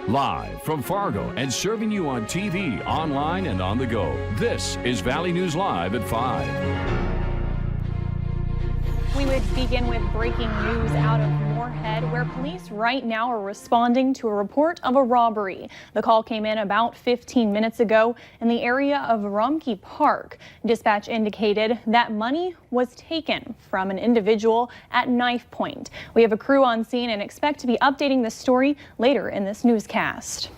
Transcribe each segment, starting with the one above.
Live from Fargo and serving you on TV, online, and on the go. This is Valley News Live at 5. We would begin with breaking news out of Moorhead, where police right now are responding to a report of a robbery. The call came in about 15 minutes ago in the area of Rumpke Park. Dispatch indicated that money was taken from an individual at knife point. We have a crew on scene and expect to be updating this story later in this newscast.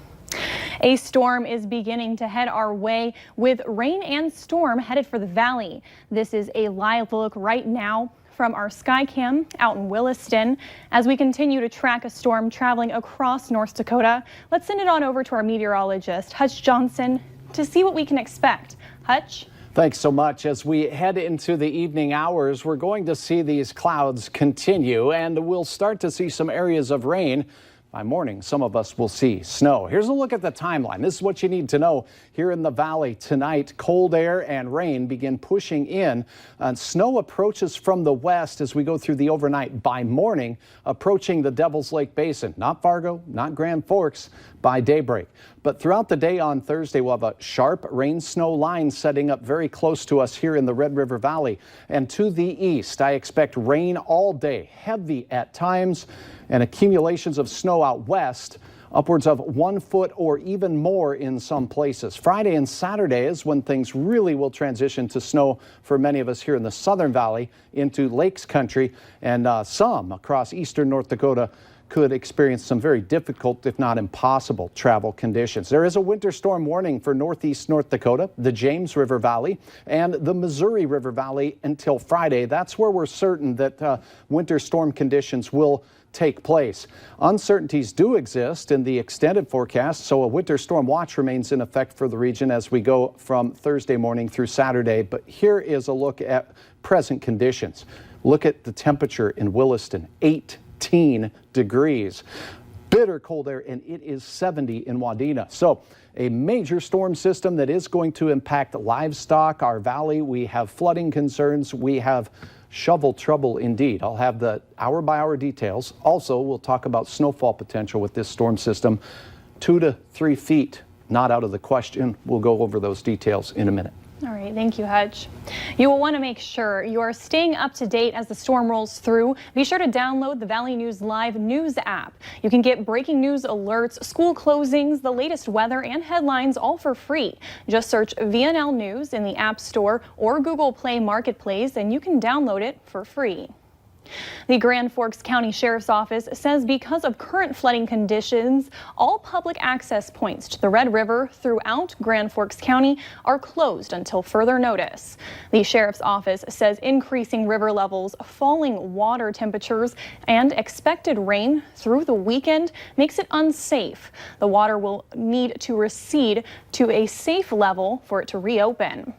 A storm is beginning to head our way with rain and storm headed for the valley. This is a live look right now from our Skycam out in Williston. As we continue to track a storm traveling across North Dakota, let's send it on over to our meteorologist, Hutch Johnson, to see what we can expect. Hutch? Thanks so much. As we head into the evening hours, we're going to see these clouds continue, and we'll start to see some areas of rain. By morning, some of us will see snow. Here's a look at the timeline. This is what you need to know here in the valley tonight. Cold air and rain begin pushing in, and snow approaches from the west as we go through the overnight. By morning, approaching the Devil's Lake Basin. Not Fargo, not Grand Forks by daybreak. But throughout the day on Thursday, we'll have a sharp rain-snow line setting up very close to us here in the Red River Valley. And to the east, I expect rain all day, heavy at times, and accumulations of snow out west, upwards of 1 foot or even more in some places. Friday and Saturday is when things really will transition to snow for many of us here in the Southern Valley into Lakes Country, and some across eastern North Dakota could experience some very difficult, if not impossible, travel conditions. There is a winter storm warning for northeast North Dakota, the James River Valley, and the Missouri River Valley until Friday. That's where we're certain that winter storm conditions will take place. Uncertainties do exist in the extended forecast, so a winter storm watch remains in effect for the region as we go from Thursday morning through Saturday. But here is a look at present conditions. Look at the temperature in Williston, 18 degrees. Bitter cold air, and it is 70 in Wadena. So a major storm system that is going to impact livestock, our valley. We have flooding concerns. We have shovel trouble indeed. I'll have the hour-by-hour details. Also, we'll talk about snowfall potential with this storm system. 2 to 3 feet, not out of the question. We'll go over those details in a minute. All right, thank you, Hutch. You will want to make sure you are staying up to date as the storm rolls through. Be sure to download the Valley News Live News app. You can get breaking news alerts, school closings, the latest weather, and headlines all for free. Just search VNL News in the App Store or Google Play Marketplace, and you can download it for free. The Grand Forks County Sheriff's Office says because of current flooding conditions, all public access points to the Red River throughout Grand Forks County are closed until further notice. The Sheriff's Office says increasing river levels, falling water temperatures, and expected rain through the weekend makes it unsafe. The water will need to recede to a safe level for it to reopen.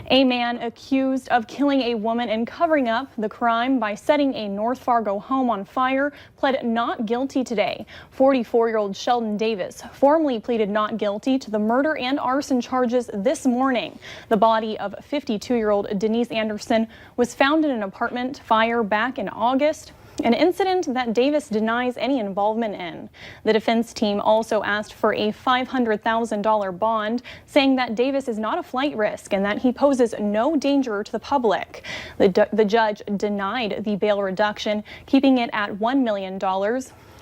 A man accused of killing a woman and covering up the crime by setting a North Fargo home on fire pled not guilty today. 44-year-old Sheldon Davis formally pleaded not guilty to the murder and arson charges this morning. The body of 52-year-old Denise Anderson was found in an apartment fire back in August, an incident that Davis denies any involvement in. The defense team also asked for a $500,000 bond, saying that Davis is not a flight risk and that he poses no danger to the public. The judge denied the bail reduction, keeping it at $1 million.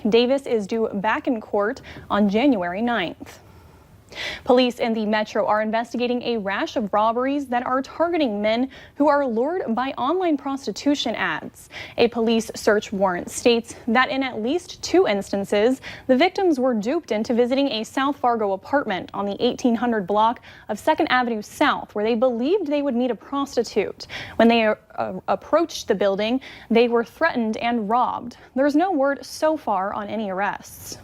Davis is due back in court on January 9th. Police in the metro are investigating a rash of robberies that are targeting men who are lured by online prostitution ads. A police search warrant states that in at least 2 instances, the victims were duped into visiting a South Fargo apartment on the 1800 block of 2nd Avenue South, where they believed they would meet a prostitute. When they approached the building, they were threatened and robbed. There's no word so far on any arrests.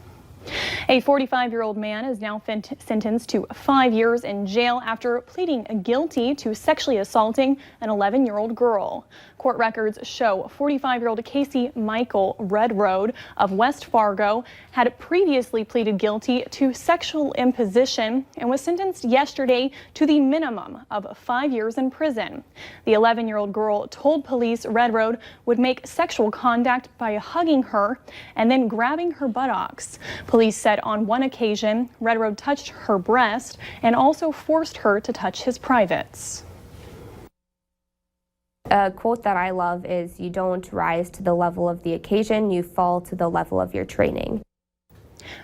A 45-year-old man is now sentenced to 5 years in jail after pleading guilty to sexually assaulting an 11-year-old girl. Court records show 45-year-old Casey Michael Redroad of West Fargo had previously pleaded guilty to sexual imposition and was sentenced yesterday to the minimum of 5 years in prison. The 11-year-old girl told police Redroad would make sexual contact by hugging her and then grabbing her buttocks. Police said but on one occasion, Red Road touched her breast and also forced her to touch his privates. A quote that I love is, "You don't rise to the level of the occasion, you fall to the level of your training."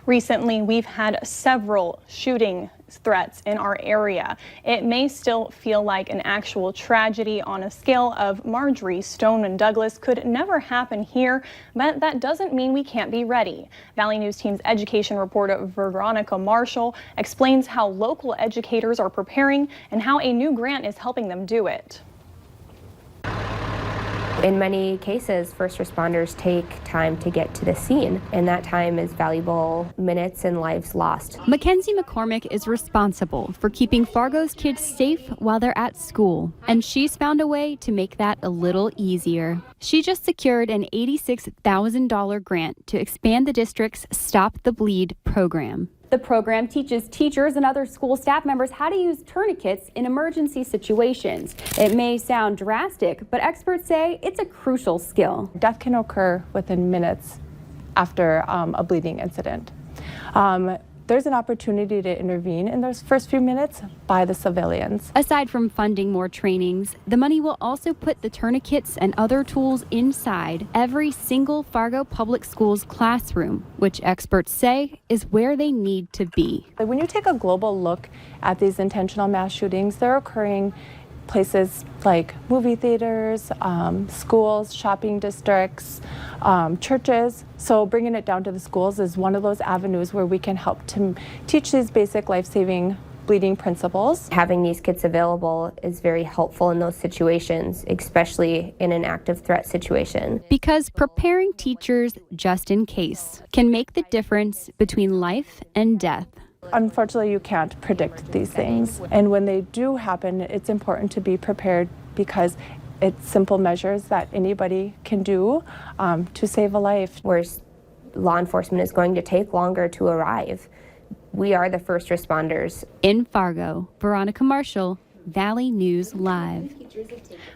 Recently, we've had several shooting threats in our area. It may still feel like an actual tragedy on a scale of Marjorie Stoneman Douglas could never happen here, but that doesn't mean we can't be ready. Valley News Team's education reporter Veronica Marshall explains how local educators are preparing and how a new grant is helping them do it. In many cases, first responders take time to get to the scene, and that time is valuable minutes and lives lost. Mackenzie McCormick is responsible for keeping Fargo's kids safe while they're at school, and she's found a way to make that a little easier. She just secured an $86,000 grant to expand the district's Stop the Bleed program. The program teaches teachers and other school staff members how to use tourniquets in emergency situations. It may sound drastic, but experts say it's a crucial skill. Death can occur within minutes after a bleeding incident. There's an opportunity to intervene in those first few minutes by the civilians. Aside from funding more trainings, the money will also put the tourniquets and other tools inside every single Fargo Public Schools classroom, which experts say is where they need to be. When you take a global look at these intentional mass shootings, they're occurring places like movie theaters, schools, shopping districts, churches. So bringing it down to the schools is one of those avenues where we can help to teach these basic life-saving bleeding principles. Having these kits available is very helpful in those situations, especially in an active threat situation. Because preparing teachers just in case can make the difference between life and death. Unfortunately, you can't predict these things. And when they do happen, it's important to be prepared because it's simple measures that anybody can do to save a life. Where law enforcement is going to take longer to arrive. We are the first responders. In Fargo, Veronica Marshall, Valley News Live.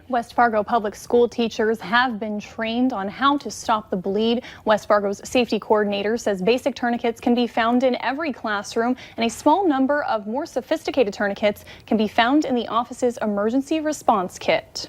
West Fargo public school teachers have been trained on how to stop the bleed. West Fargo's safety coordinator says basic tourniquets can be found in every classroom, and a small number of more sophisticated tourniquets can be found in the office's emergency response kit.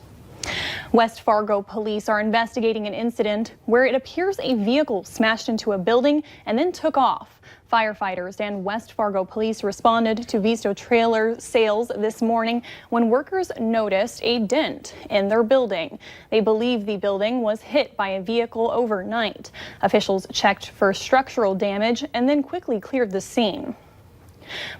West Fargo police are investigating an incident where it appears a vehicle smashed into a building and then took off. Firefighters and West Fargo police responded to Visto Trailer Sales this morning when workers noticed a dent in their building. They believe the building was hit by a vehicle overnight. Officials checked for structural damage and then quickly cleared the scene.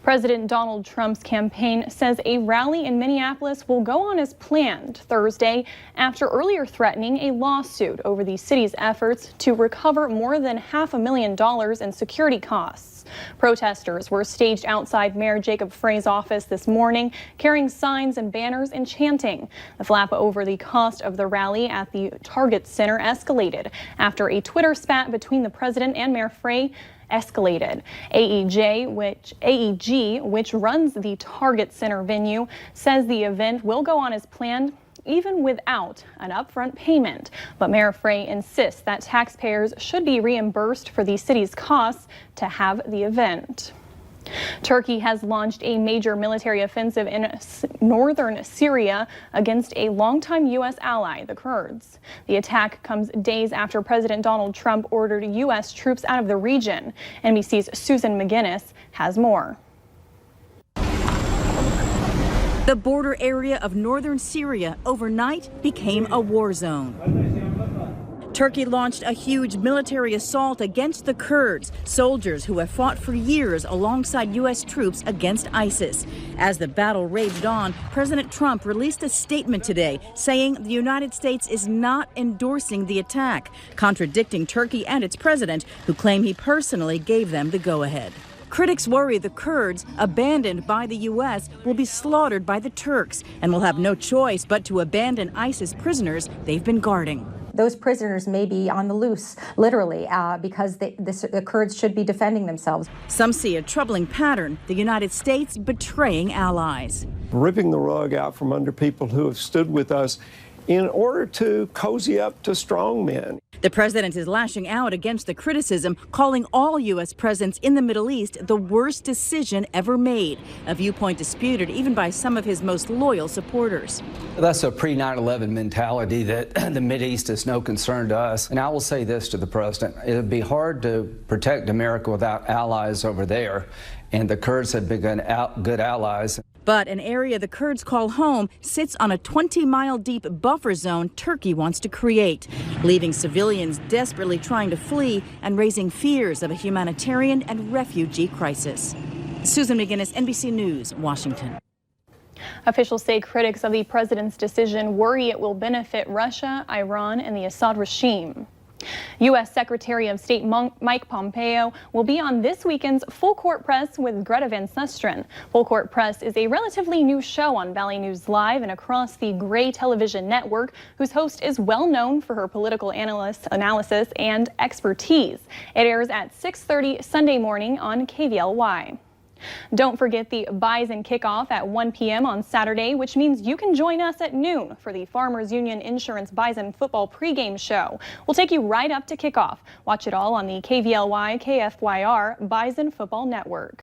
President Donald Trump's campaign says a rally in Minneapolis will go on as planned Thursday after earlier threatening a lawsuit over the city's efforts to recover more than $500,000 in security costs. Protesters were staged outside Mayor Jacob Frey's office this morning, carrying signs and banners and chanting. The flap over the cost of the rally at the Target Center escalated after a Twitter spat between the president and Mayor Frey escalated. AEG, which runs the Target Center venue, says the event will go on as planned even without an upfront payment. But Mayor Frey insists that taxpayers should be reimbursed for the city's costs to have the event. Turkey has launched a major military offensive in northern Syria against a longtime U.S. ally, the Kurds. The attack comes days after President Donald Trump ordered U.S. troops out of the region. NBC's Susan McGinnis has more. The border area of northern Syria overnight became a war zone. Turkey launched a huge military assault against the Kurds, soldiers who have fought for years alongside U.S. troops against ISIS. As the battle raged on, President Trump released a statement today saying the United States is not endorsing the attack, contradicting Turkey and its president, who claim he personally gave them the go-ahead. Critics worry the Kurds, abandoned by the U.S., will be slaughtered by the Turks and will have no choice but to abandon ISIS prisoners they've been guarding. Those prisoners may be on the loose, literally, because the Kurds should be defending themselves. Some see a troubling pattern, the United States betraying allies. Ripping the rug out from under people who have stood with us in order to cozy up to strongmen. The president is lashing out against the criticism, calling all U.S. presence in the Middle East the worst decision ever made, a viewpoint disputed even by some of his most loyal supporters. That's a pre-9/11 mentality that the Mideast is no concern to us. And I will say this to the president: it would be hard to protect America without allies over there, and the Kurds have been good allies. But an area the Kurds call home sits on a 20-mile deep buffer zone Turkey wants to create, leaving civilians desperately trying to flee and raising fears of a humanitarian and refugee crisis. Susan McGinnis, NBC News, Washington. Officials say critics of the president's decision worry it will benefit Russia, Iran, and the Assad regime. U.S. Secretary of State Mike Pompeo will be on this weekend's Full Court Press with Greta Van Susteren. Full Court Press is a relatively new show on Valley News Live and across the Gray Television Network, whose host is well known for her political analysis and expertise. It airs at 6:30 Sunday morning on KVLY. Don't forget the Bison kickoff at 1 p.m. on Saturday, which means you can join us at noon for the Farmers Union Insurance Bison football pregame show. We'll take you right up to kickoff. Watch it all on the KVLY KFYR Bison Football Network.